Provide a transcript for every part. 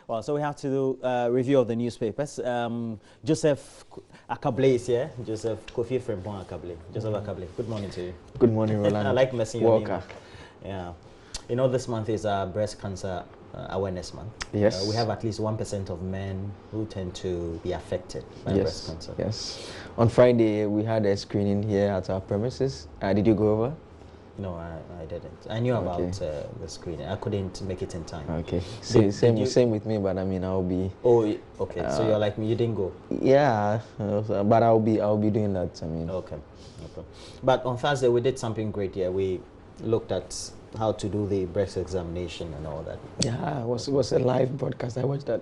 Well, so we have to do a review of the newspapers. Joseph Akable is here. Joseph Kofi Frimpong Akable. Joseph Akable, good morning to you. Good morning, Roland. I like messing your name Walker. up. Yeah. You know, this month is breast cancer awareness month. Yes. We have at least 1% of men who tend to be affected by breast cancer. Yes. On Friday, we had a screening here at our premises. Did you go over? No, I didn't. I knew about the screening. I couldn't make it in time. Okay. Same with me, but I mean, I'll be. Oh, okay. So you're like me. You didn't go. Yeah, but I'll be doing that. I mean. Okay. But on Thursday we did something great. Yeah, we looked at how to do the breast examination and all that. Yeah, it was a live broadcast. I watched that.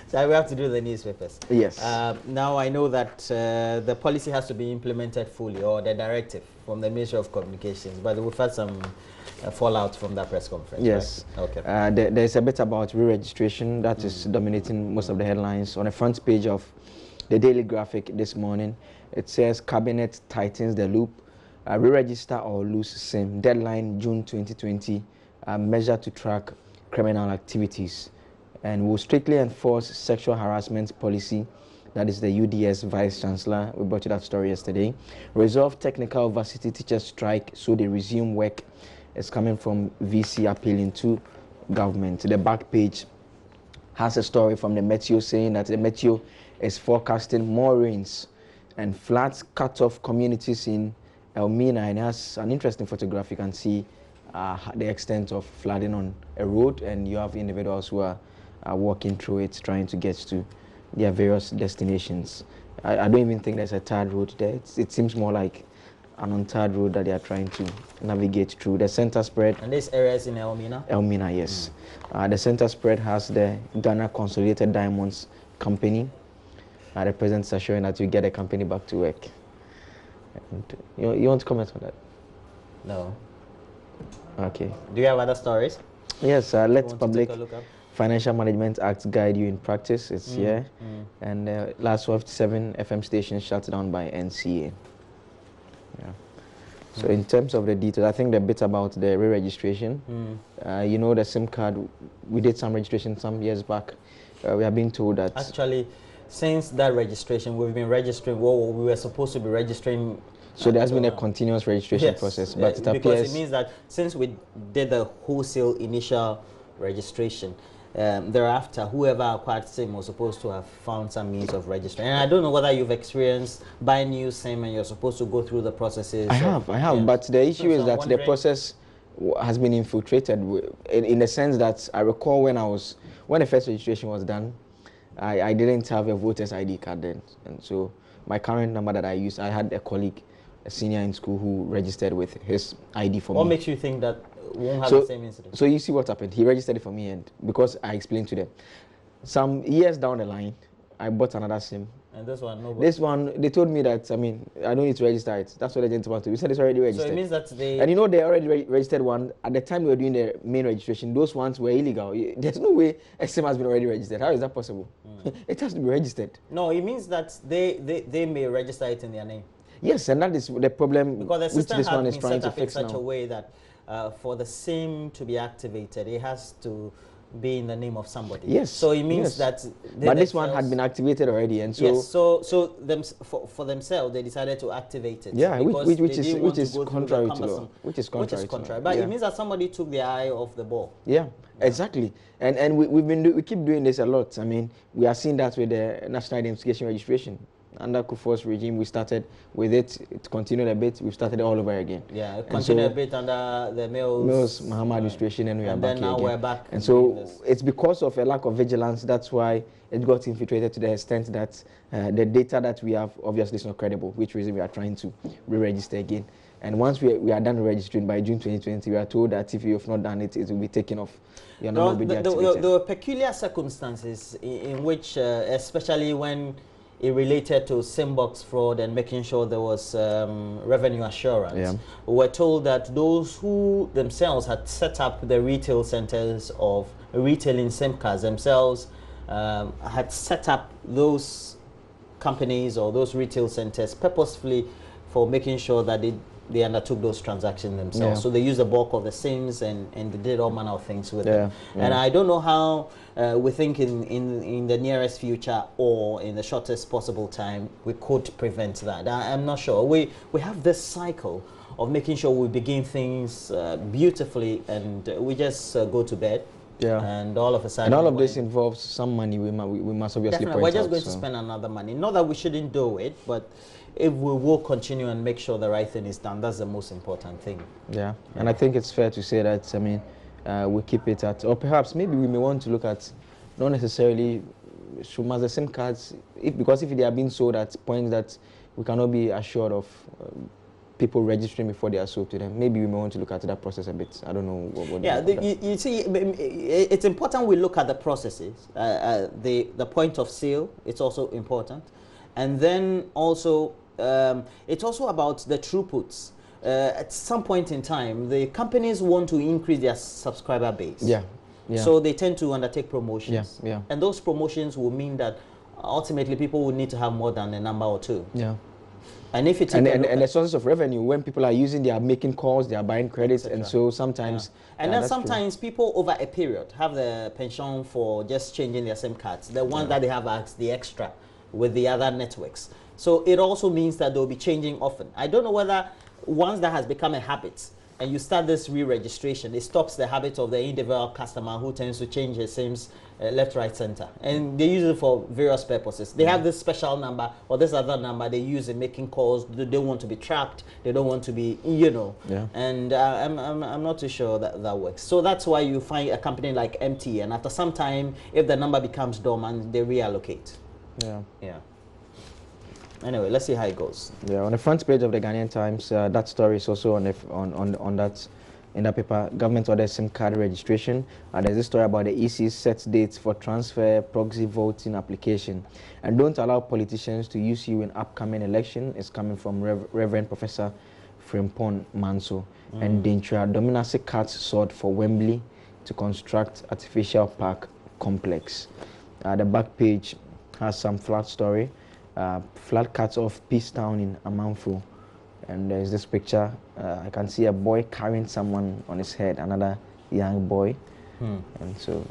So we have to do the newspapers. Yes. Now I know that the policy has to be implemented fully, or the directive from the Ministry of Communications, but we've had some fallout from that press conference. Yes. Right? Okay. There's a bit about re-registration that is dominating most of the headlines. On the front page of the Daily Graphic this morning, it says Cabinet tightens the loop, re-register or lose SIM. Deadline June 2020, measure to track criminal activities. And will strictly enforce sexual harassment policy. That is the UDS Vice Chancellor. We brought you that story yesterday. Resolve technical varsity teachers strike so they resume work. It's coming from VC appealing to government. The back page has a story from the Meteo saying that the Meteo is forecasting more rains and floods cut off communities in Elmina. And it has an interesting photograph. You can see the extent of flooding on a road, and you have individuals who are walking through it, trying to get to their various destinations. I don't even think there's a tarred road there. It seems more like an untarred road that they are trying to navigate through. The center spread. And this area is in Elmina? Elmina, yes. The center spread has the Ghana Consolidated Diamonds Company. The president is assuring that you get the company back to work. And, you want to comment on that? No. Okay. Do you have other stories? Yes, let public Financial Management Act guide you in practice. It's here. And last 57 FM stations shut down by NCA. Yeah. So in terms of the details, I think the bit about the re-registration, you know, the SIM card, we did some registration some years back. We have been told that... Actually, since that registration, we've been registering, well, we were supposed to be registering. So there has been a continuous registration process, but it appears... Because it means that since we did the wholesale initial registration, thereafter, whoever acquired SIM was supposed to have found some means of registering. And I don't know whether you've experienced buying new SIM and you're supposed to go through the processes. I have, yes. But the issue is that the process has been infiltrated in the sense that I recall when the first registration was done, I didn't have a voter's ID card then. And so my current number that I use, I had a colleague, a senior in school, who registered with his ID for me. What makes you think that won't have the same incident? So you see what happened. He registered it for me, and because I explained to them, some years down the line, I bought another SIM. And this one, nobody. This one, they told me that, I mean, I don't need to register it. That's what the gentleman told me. He said it's already registered. So it means that they... And you know, they already registered one. At the time they were doing the main registration, those ones were illegal. There's no way a SIM has been already registered. How is that possible? It has to be registered. No, it means that they may register it in their name. Yes, and that is the problem because the system which this one is been trying set to up fix in such now. a way that for the SIM to be activated, it has to be in the name of somebody. Yes. So it means that... But this one had been activated already, and so... Yes, so for themselves, they decided to activate it. Yeah, which is contrary to law. Which is contrary. But it means that somebody took their eye off the ball. Yeah, exactly. And we keep doing this a lot. I mean, we are seeing that with the National Identification Registration. Under Kufuor's regime, we started with it. It continued a bit. We've started all over again. Yeah, it continued a bit under the Mills Mahama administration, and we are back here now again. We're back. And so it's because of a lack of vigilance. That's why it got infiltrated to the extent that the data that we have obviously is not credible. Which reason we are trying to re-register again. And once we are done registering by June 2020, we are told that if you have not done it, it will be taken off. Your number will be deactivated. There were peculiar circumstances in which, especially when it related to SIM box fraud and making sure there was revenue assurance. Yeah. We were told that those who themselves had set up the retail centers of retailing SIM cards themselves had set up those companies or those retail centers purposefully for making sure that they undertook those transactions themselves. Yeah. So they used the bulk of the SIMs and they did all manner of things with them. Yeah. And I don't know how we think in the nearest future or in the shortest possible time we could prevent that. I'm not sure. We have this cycle of making sure we begin things beautifully and we just go to bed. Yeah. And all of a sudden, and all of this involves some money. We must obviously point out. We're just going to spend another money. Not that we shouldn't do it, but if we will continue and make sure the right thing is done, that's the most important thing. Yeah. And I think it's fair to say that, I mean, we keep it at, or perhaps maybe we may want to look at, not necessarily, must the SIM cards, because if they are being sold at points that we cannot be assured of people registering before they are sold to them, maybe we may want to look at that process a bit. I don't know what yeah, you see, it's important we look at the processes. The point of sale, it's also important. And then also, it's also about the throughputs. At some point in time, the companies want to increase their subscriber base. Yeah. Yeah. So they tend to undertake promotions. Yeah. And those promotions will mean that ultimately people will need to have more than a number or two. Yeah. And if it's and the sources of revenue, when people are using, they are making calls, they are buying credits, and so sometimes. Yeah. And then sometimes people over a period have the pension for just changing their SIM cards. The one that they have as the extra with the other networks. So it also means that they'll be changing often. I don't know whether once that has become a habit and you start this re-registration, it stops the habit of the individual customer who tends to change his SIMs left, right, center. And they use it for various purposes. They have this special number or this other number they use in making calls. They don't want to be tracked. They don't want to be, you know. Yeah. And I'm not too sure that works. So that's why you find a company like MT, and after some time, if the number becomes dormant, they reallocate. Yeah. Yeah. Anyway, let's see how it goes. Yeah, on the front page of the Ghanaian Times, that story is also on that, in that paper. Government orders SIM card registration. There's a story about the EC sets dates for transfer proxy voting application, and don't allow politicians to use you in upcoming election. Is coming from Reverend Professor Frimpong Manso. And Dintra Dominance cuts sought for Wembley to construct artificial park complex. The back page has some flat story. Flat cuts off Peace Town in Amanfo, and there's this picture. I can see a boy carrying someone on his head, another young boy, and so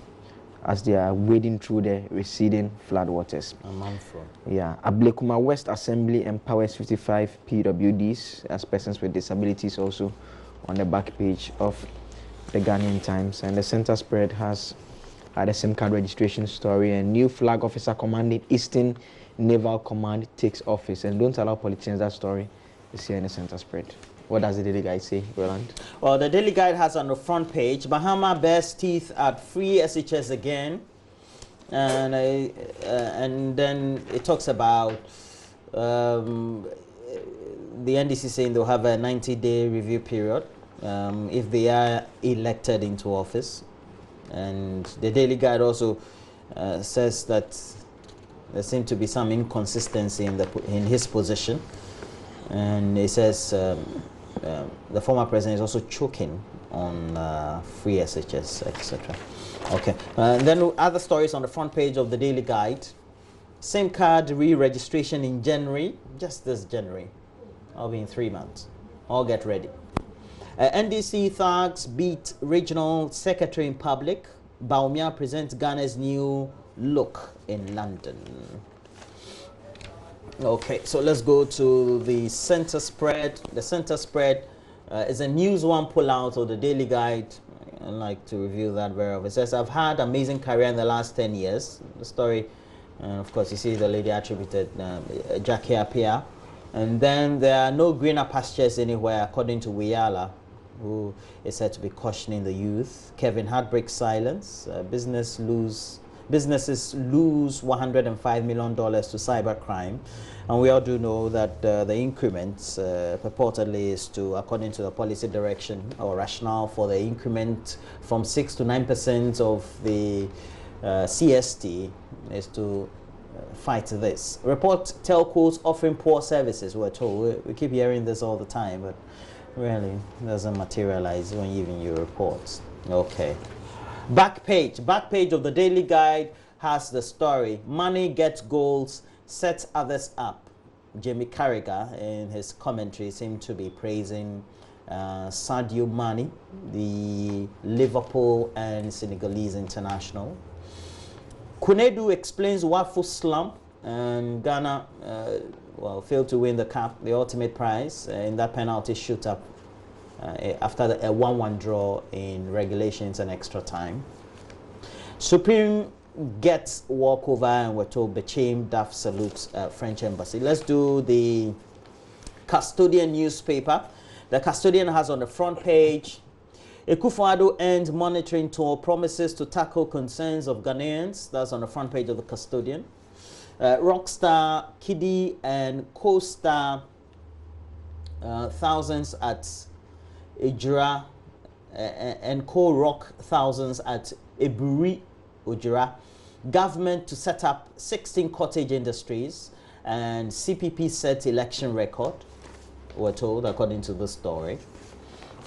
as they are wading through the receding floodwaters. Amanfo. Yeah, Ablekuma West Assembly empowers 55 PWDs as persons with disabilities, also on the back page of the Ghanaian Times, and the center spread has the SIM card registration story. And new flag officer commanding Eastern Naval Command takes office, and don't allow politicians. That story is here in the center spread. What does the Daily Guide say, Roland? Well, the Daily Guide has on the front page, Bahama bears teeth at free SHS again, and then it talks about the NDC saying they'll have a 90-day review period if they are elected into office. And the Daily Guide also says that there seems to be some inconsistency in his position, and it says the former president is also choking on free SHS, etc. Okay, and then other stories on the front page of the Daily Guide. SIM card re-registration in January, just this January. I'll be in 3 months. All get ready. NDC thugs beat regional secretary in public. Baumia presents Ghana's new look in London. Okay, so let's go to the center spread. The center spread is a News One pullout of the Daily Guide. I'd like to review that very well. It says, I've had amazing career in the last 10 years. The story, of course, you see the lady attributed Jackie Appiah. And then there are no greener pastures anywhere, according to Wiyala, who is said to be cautioning the youth. Kevin Hart breaks silence. Businesses lose $105 million to cybercrime. And we all do know that the increments purportedly is to, according to the policy direction or rationale for the increment from 6 to 9% of the CST is to fight this. Report telcos offering poor services, we're told. We keep hearing this all the time, but really doesn't materialize when even you report. Okay. Back page of the Daily Guide has the story. Money gets goals, sets others up. Jamie Carragher, in his commentary, seemed to be praising Sadio Mane, the Liverpool and Senegalese international. Kunedu explains Wafu slump, and Ghana failed to win the cup, the ultimate prize, in that penalty shootout after a 1-1 draw in regulations and extra time. Supreme gets walkover, and we're told Bechem Duff salutes French embassy. Let's do the Custodian newspaper. The Custodian has on the front page, Akufo-Addo ends monitoring tour, promises to tackle concerns of Ghanaians. That's on the front page of the Custodian. Rockstar, Kiddy and co-star thousands at Ejura and co-rock thousands at Eburi Ojura. Government to set up 16 cottage industries, and CPP set election record, we're told, according to the story.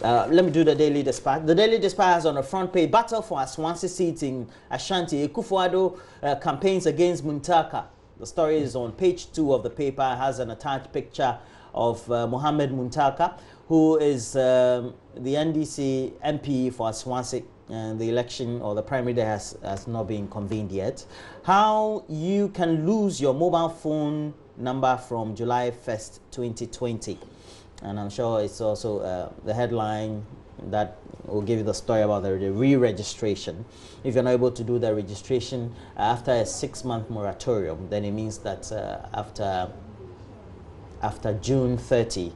Let me do the Daily Dispatch. The Daily Dispatch has on the front page, battle for a Swansea seat in Ashanti. Akufo-Addo campaigns against Muntaka. The story is on page 2 of the paper. It has an attached picture of Mohammed Muntaka, who is the NDC MP for Swansea. And the election or the primary day has not been convened yet. How you can lose your mobile phone number from July 1st, 2020. And I'm sure it's also the headline that will give you the story about the re-registration. If you're not able to do the registration after a 6-month moratorium, then it means that after June 30,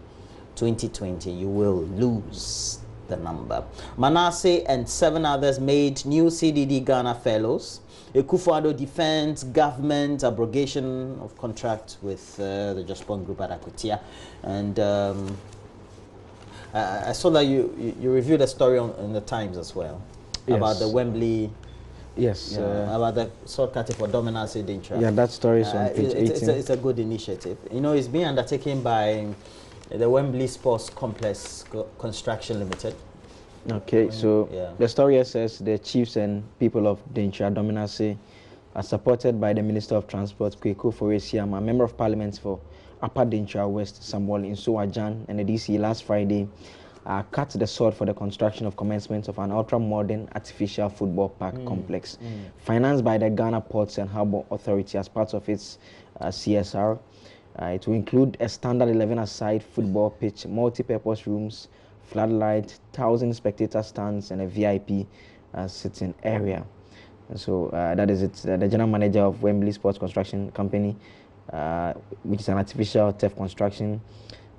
2020, you will lose the number. Manasseh and 7 others made new CDD Ghana fellows. Akufo-Addo defends government abrogation of contract with the Jospon Group at Akutia. And I saw that you reviewed a story in the Times as well, yes, about the Wembley. Yes. About the sword cutting for dominance in Dintra. Yeah, that story is on page 18. It's a good initiative. You know, it's being undertaken by the Wembley Sports Complex Construction Limited. Okay, so the story says the chiefs and people of Dintra Dominance are supported by the Minister of Transport, Kweku Foresiam, a Member of Parliament for Upper Dintra West, Samuel Insuwajan, and the DC last Friday cut the sword for the construction of commencement of an ultra-modern artificial football park complex, financed by the Ghana Ports and Harbour Authority as part of its CSR. It will include a standard 11-a-side football pitch, multi-purpose rooms, floodlight, 1,000 spectator stands, and a VIP sitting area. And so that is it. The general manager of Wembley Sports Construction Company, which is an artificial turf construction,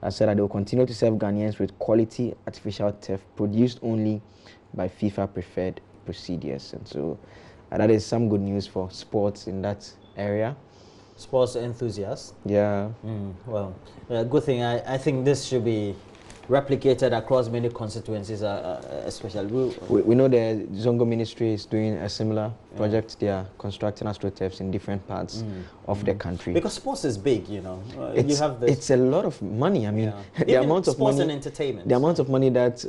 said that they will continue to serve Ghanaians with quality artificial turf produced only by FIFA-preferred procedures. And so that is some good news for sports in that area. Sports enthusiasts. Yeah. Well, good thing. I think this should be replicated across many constituencies, especially. We know the Zongo Ministry is doing a similar project. They are constructing astroturfs in different parts of the country. Because sports is big, you know. It's a lot of money. I mean, the amount of money, and entertainment. The amount of money that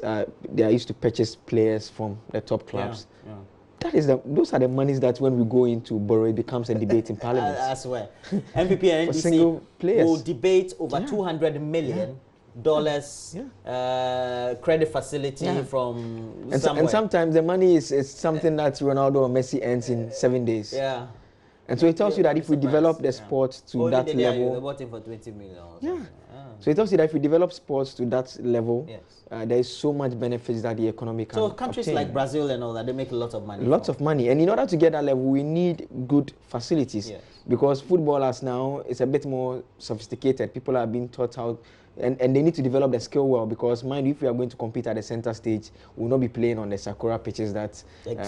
they are used to purchase players from the top clubs. Those are the monies that when we go into borrow, it becomes a debate in Parliament. I swear. MPP and NDC will debate over $200 million credit facility from somewhere. And sometimes the money is something that Ronaldo or Messi earns in 7 days. Yeah. And so it tells you that if we develop the sport to that level, they're voting for 20 million. So it tells you that if we develop sports to that level, there is so much benefits that the economy can So countries obtain. like Brazil and all that, they make a lot of money. Lots of money. And in order to get that level, we need good facilities. Yes. Because footballers now, it's a bit more sophisticated. People are being taught how, and they need to develop the skill well, because mind you, if we are going to compete at the center stage, we will not be playing on the Sakura pitches that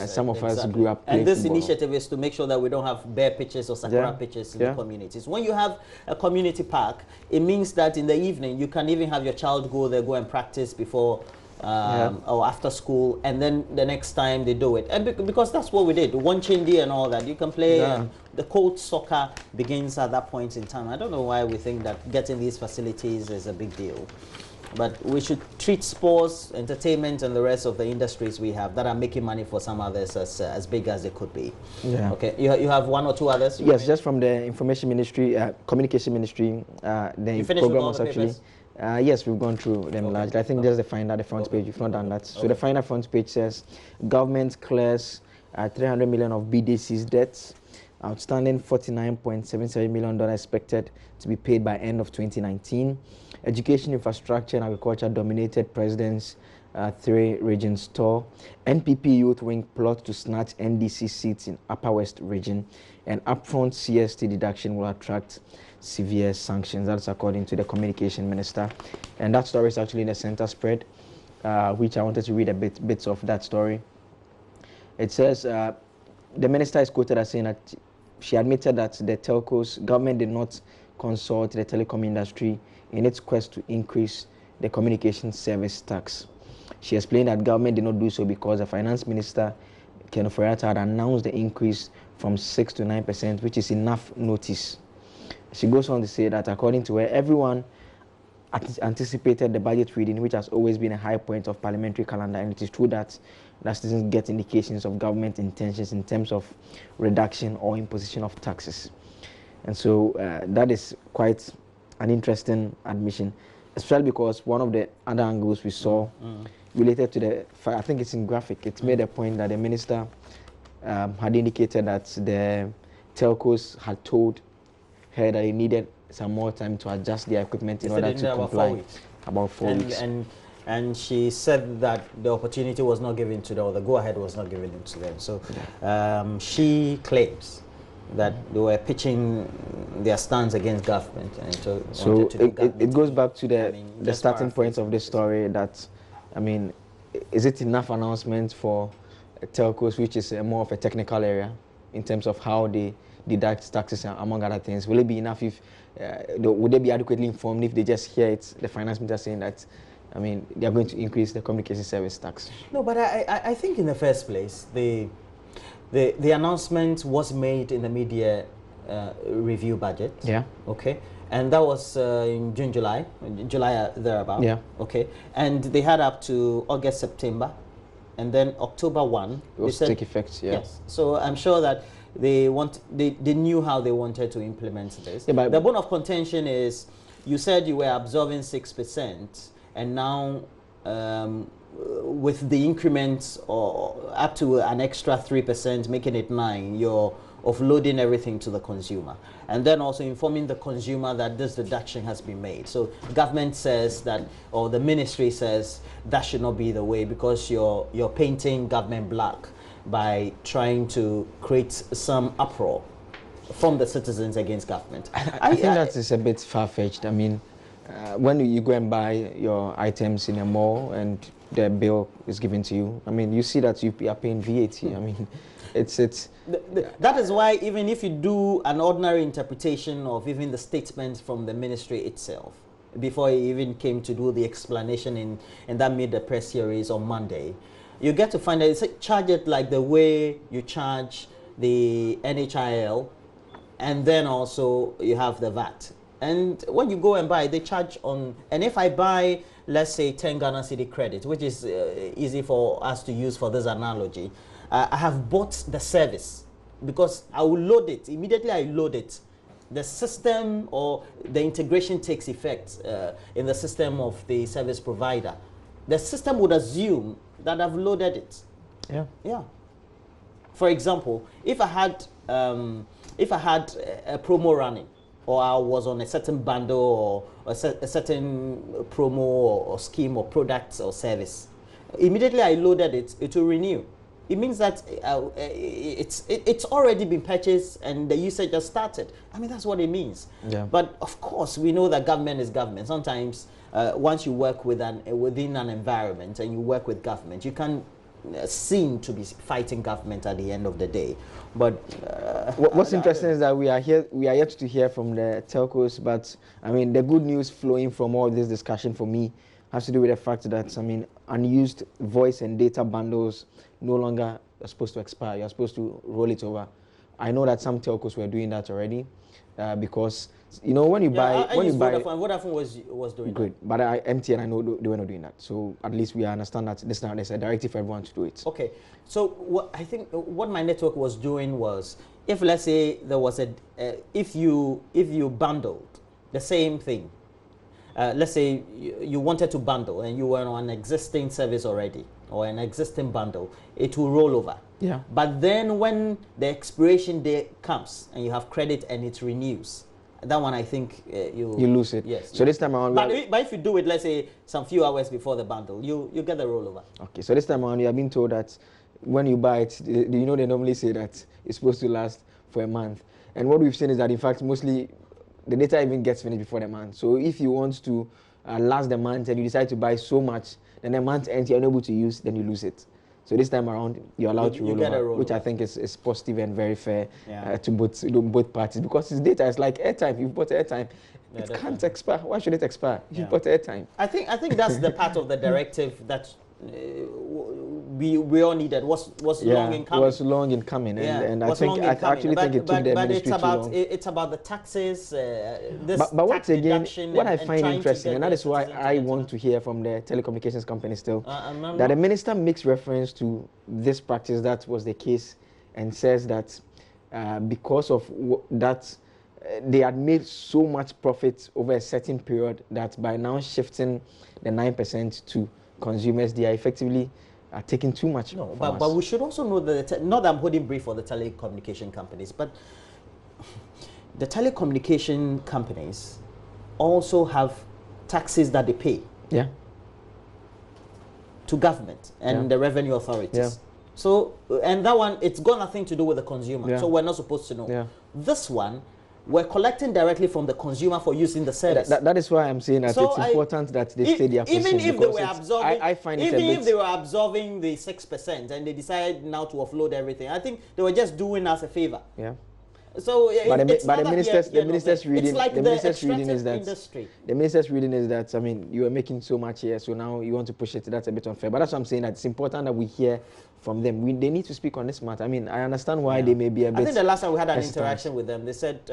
some of us grew up playing. And this football. initiative is to make sure that we don't have bare pitches or Sakura pitches in the communities. When you have a community park, it means that in the evening, you can even have your child go there, go and practice before or after school, and then the next time they do it. And because that's what we did, one chindi and all that, you can play. The cold soccer begins at that point in time. I don't know why we think that getting these facilities is a big deal. but we should treat sports, entertainment, and the rest of the industries we have that are making money for some others as big as they could be. Yeah. Okay. You have one or two others? Yes, just from the information ministry, communication ministry. The program was actually. Yes, we've gone through them largely. I think there's the final, the front page. We've not done that. So the final front page says, government clears 300 million of BDC's debts. Outstanding $49.77 million expected to be paid by end of 2019. Education, infrastructure, and agriculture dominated president's 3 regions tour. NPP youth wing plot to snatch NDC seats in Upper West region. And upfront CST deduction will attract severe sanctions. That's according to the communication minister. And that story is actually in the center spread, which I wanted to read bits of that story. It says the minister is quoted as saying that she admitted that the telcos government did not consult the telecom industry in its quest to increase the communication service tax. She explained that government did not do so because the finance minister, Ken Ofori-Atta, had announced the increase from 6 to 9%, which is enough notice. She goes on to say that according to her, everyone anticipated the budget reading, which has always been a high point of parliamentary calendar, and it is true that citizens get indications of government intentions in terms of reduction or imposition of taxes. And so that is quite an interesting admission, especially because one of the other angles we saw related to the, I think it's in graphic, it made a point that the minister had indicated that the telcos had told her that they needed some more time to adjust their equipment in order to comply. About 4 weeks. And she said that the opportunity was not given to them, or the go-ahead was not given to them. So she claims that they were pitching their stance against government. And so it goes back to the starting point of this story that, I mean, is it enough announcement for telcos, which is more of a technical area in terms of how they deduct taxes, among other things? Will it be enough if, would they be adequately informed if they just hear it, the finance minister saying that, I mean, they are going to increase the communication service tax? No, but I think in the first place, the announcement was made in the media review budget. Yeah. Okay. And that was in July thereabout. Yeah. Okay. And they had up to August, September, and then October 1. It was to take effect. Yeah. Yes. So I'm sure that they knew how they wanted to implement this. Yeah, but the bone of contention is, you said you were absorbing 6%, and now with the increments or up to an extra 3%, making it 9%, you're offloading everything to the consumer, and then also informing the consumer that this deduction has been made. So government says that, or the ministry says that should not be the way, because you're painting government black by trying to create some uproar from the citizens against government. I think that is a bit far-fetched. I mean, when you go and buy your items in a mall and the bill is given to you, I mean, you see that you are paying VAT. I mean, that is why even if you do an ordinary interpretation of even the statement from the ministry itself, before it even came to do the explanation and that made the press series on Monday, you get to find that it's charge it like the way you charge the NHIL, and then also you have the VAT. And when you go and buy, they charge on, and if I buy, let's say 10 Ghana Cedi credit, which is easy for us to use for this analogy, I have bought the service because I will load it. Immediately I load it, the system or the integration takes effect in the system of the service provider. The system would assume that I've loaded it. Yeah. Yeah. For example, if I had a promo running, or I was on a certain bundle or a certain promo or scheme or product or service, immediately I loaded it, it will renew. It means that it's already been purchased and the usage just started. I mean, that's what it means. Yeah. But of course, we know that government is government. Sometimes once you work within an environment and you work with government, you can seem to be fighting government at the end of the day. But what's interesting is that we are yet to hear from the telcos. But I mean, the good news flowing from all this discussion for me has to do with the fact that, I mean, unused voice and data bundles no longer are supposed to expire. You're supposed to roll it over I know that some telcos were doing that already, because you know when you buy Vodafone was doing good, that. but MTN, I know they were not doing that. So at least we understand that this now there's a directive for everyone to do it. Okay, so I think what my network was doing was, if let's say there was if you bundled the same thing, let's say you wanted to bundle and you were on an existing service already or an existing bundle, it will roll over. Yeah. But then when the expiration date comes and you have credit and it renews, that one I think you lose it. Yes. So this time around, but if you do it, let's say some few hours before the bundle, you get the rollover. Okay. So this time around, you have been told that when you buy it, you know they normally say that it's supposed to last for a month. And what we've seen is that in fact mostly the data even gets finished before the month. So if you want to last the month and you decide to buy so much, then the month ends, you're unable to use, then you lose it. So this time around, you're allowed to roll over, which I think is positive and very fair to both parties, because this data is like airtime. You've bought airtime, it can't expire. Why should it expire? You've bought airtime. I think that's the part of the directive that we all needed was long in coming. Was long in coming, and I actually think it took the ministry too long. It's about the taxes. But once again, what I find interesting, and that is why I want to hear from the telecommunications company still, that the minister makes reference to this practice that was the case, and says that because of that, they had made so much profit over a certain period that by now shifting the 9% to consumers, they are effectively taking too much. No, but we should also know that not that I'm holding brief for the telecommunication companies, but the telecommunication companies also have taxes that they pay to government and the revenue authorities. So, and that one, it's got nothing to do with the consumer. So we're not supposed to know. This one, we're collecting directly from the consumer for using the service. That is why I'm saying that it's important that they stay their position. Even if they were absorbing, I find even if they were absorbing the 6% and they decided now to offload everything, I think they were just doing us a favor. Yeah. So, the minister's reading is that industry. The minister's reading is that, I mean, you are making so much here, so now you want to push it. That's a bit unfair. But that's what I'm saying, that it's important that we hear from them. They need to speak on this matter. I mean, I understand why they may be a bit. I think the last time we had an interaction with them, they said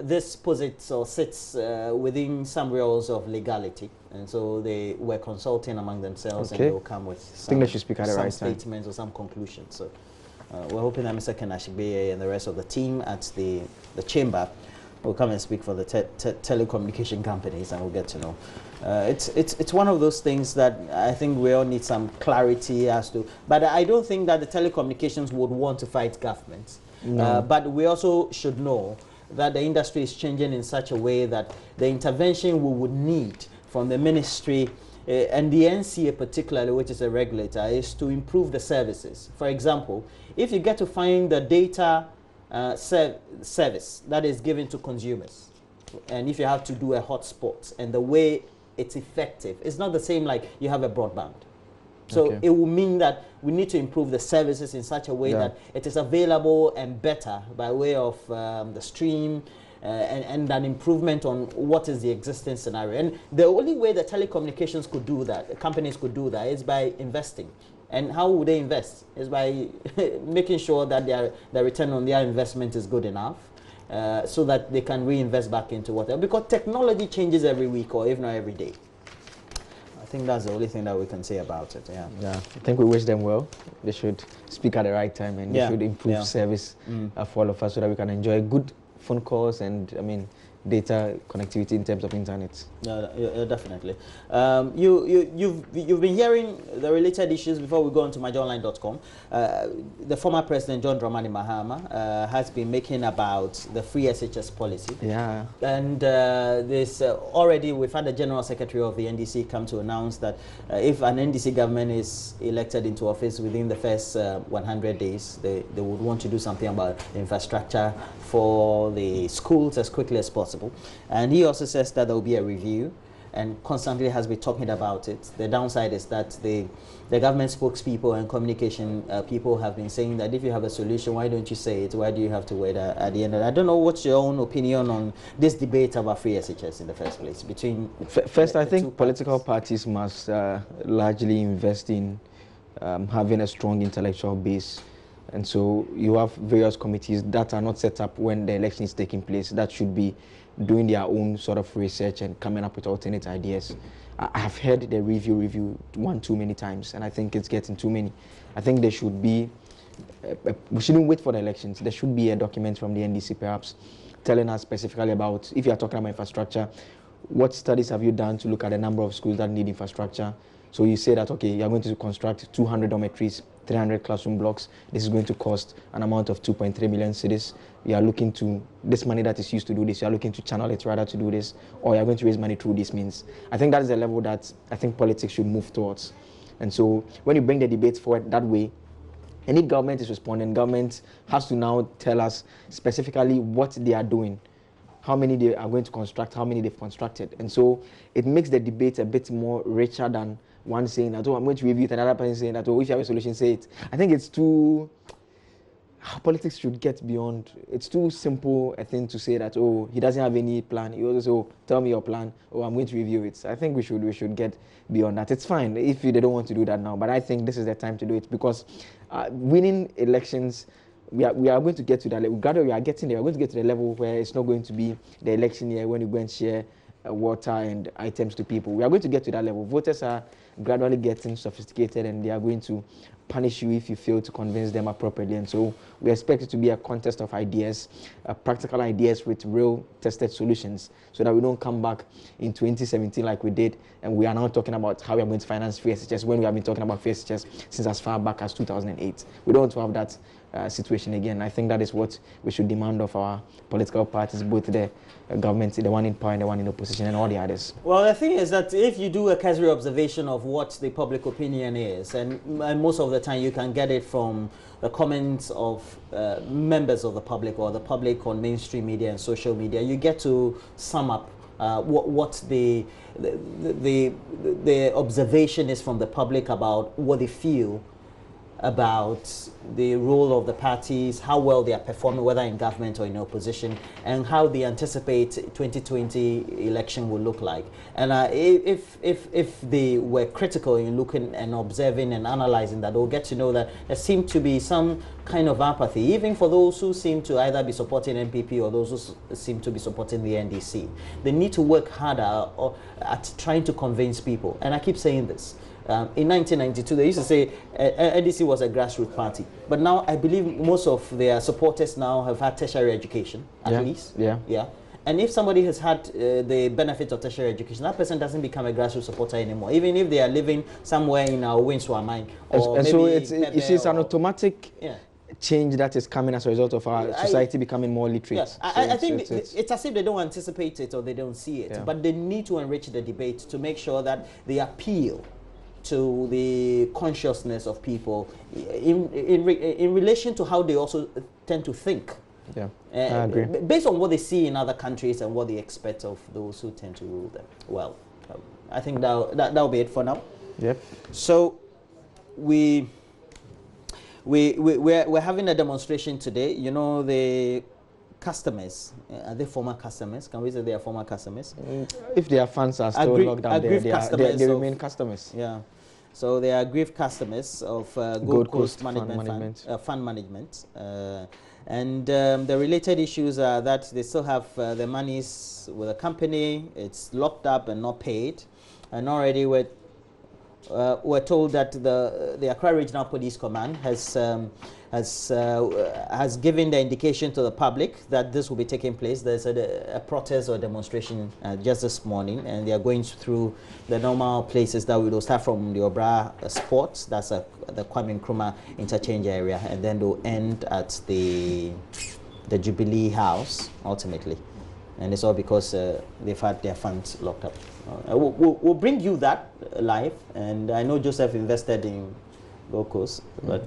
this posits or sits within some realms of legality, and so they were consulting among themselves, and they will come with some statements or some conclusions. So we're hoping that Mr. Kenashigbe and the rest of the team at the chamber will come and speak for the telecommunication companies, and we'll get to know. It's one of those things that I think we all need some clarity as to. But I don't think that the telecommunications would want to fight governments. No. But we also should know that the industry is changing in such a way that the intervention we would need from the ministry and the NCA particularly, which is a regulator, is to improve the services. For example, if you get to find the data service that is given to consumers, and if you have to do a hotspot, and the way it's effective, it's not the same like you have a broadband. So it will mean that we need to improve the services in such a way that it is available and better by way of the stream, and an improvement on what is the existing scenario. And the only way the telecommunications could do that, the companies could do that, is by investing. And how would they invest? Is by making sure that their return on their investment is good enough, so that they can reinvest back into whatever. Because technology changes every week, or if not every day. I think that's the only thing that we can say about it. Yeah. I think we wish them well. They should speak at the right time, and they should improve service for all of us, so that we can enjoy good phone calls and, I mean, data connectivity in terms of internet. Yeah, definitely. You've been hearing the related issues before we go on to myjoyonline.com. The former president John Dramani Mahama has been making about the free SHS policy. Yeah. And this already we've had the General Secretary of the NDC come to announce that if an NDC government is elected into office within the first 100 days, they would want to do something about the infrastructure for the schools as quickly as possible. And he also says that there will be a review, and constantly has been talking about it. The downside is that the government spokespeople and communication people have been saying that if you have a solution, why don't you say it? Why do you have to wait at the end of it? I don't know what's your own opinion on this debate about free SHS in the first place between First, I think political parties must largely invest in having a strong intellectual base And so you have various committees that are not set up when the election is taking place that should be doing their own sort of research and coming up with alternate ideas. I have heard the review one too many times, and I think it's getting too many. I think there should be, we shouldn't wait for the elections. There should be a document from the NDC perhaps telling us specifically about, if you are talking about infrastructure, what studies have you done to look at the number of schools that need infrastructure? So you say that, okay, you're going to construct 200 dormitories, 300 classroom blocks. This is going to cost an amount of 2.3 million cedis. You are looking to, this money that is used to do this, you are looking to channel it rather to do this, or you are going to raise money through this means. I think that is the level that I think politics should move towards. And so when you bring the debate forward that way, any government is responding, government has to now tell us specifically what they are doing, how many they are going to construct, how many they've constructed. And so it makes the debate a bit more richer than one saying that, oh, I'm going to review it, another person saying that, oh, if you have a solution, say it. I think it's too, politics should get beyond, it's too simple a thing to say that, oh, he doesn't have any plan. He also say, oh, tell me your plan, oh, I'm going to review it. I think we should get beyond that. It's fine if they don't want to do that now, but I think this is the time to do it because winning elections, we are going to get to that level. Gradually, we are getting there. We're going to get to the level where it's not going to be the election year when you go and share water and items to people. We are going to get to that level. Voters are gradually getting sophisticated and they are going to punish you if you fail to convince them appropriately. And so we expect it to be a contest of ideas, practical ideas with real tested solutions so that we don't come back in 2017 like we did and we are now talking about how we are going to finance free SHS when we have been talking about free SHS since as far back as 2008. We don't want to have that situation again. I think that is what we should demand of our political parties, both the government, the one in power and the one in opposition and all the others. Well, the thing is that if you do a casual observation of what the public opinion is, and most of the time you can get it from the comments of members of the public or the public on mainstream media and social media, you get to sum up what the observation is from the public about what they feel about the role of the parties, how well they are performing, whether in government or in opposition, and how they anticipate 2020 election will look like. And if they were critical in looking and observing and analyzing that, they'll get to know that there seemed to be some kind of apathy, even for those who seem to either be supporting NPP or those who seem to be supporting the NDC. They need to work harder at trying to convince people. And I keep saying this. In 1992, they used to say NDC was a grassroots party. But now I believe most of their supporters now have had tertiary education, at least. Yeah. And if somebody has had the benefit of tertiary education, that person doesn't become a grassroots supporter anymore, even if they are living somewhere in our Winswamine. And so it's an automatic change that is coming as a result of our society becoming more literate. Yes, I think it's as if they don't anticipate it or they don't see it. But they need to enrich the debate to make sure that they appeal to the consciousness of people in relation to how they also tend to think. Yeah, I agree. Based on what they see in other countries and what they expect of those who tend to rule them. Well, I think that'll be it for now. Yep. So we're having a demonstration today. You know, the customers, are they former customers? Can we say they are former customers? If their funds are still locked down, they remain customers. Yeah. So they are aggrieved customers of Gold Coast Fund Management. And the related issues are that they still have their monies with the company. It's locked up and not paid. And already we're told that the Accra Regional Police Command has given the indication to the public that this will be taking place. There's a protest or demonstration just this morning, and they are going through the normal places that we will start from the Obra Sports, that's the Kwame Nkrumah interchange area, and then they'll end at the Jubilee House ultimately. And it's all because they've had their funds locked up. We'll bring you that live, and I know Joseph invested in Gold Coast, but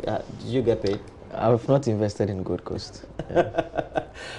did you get paid? I have not invested in Gold Coast. Yeah.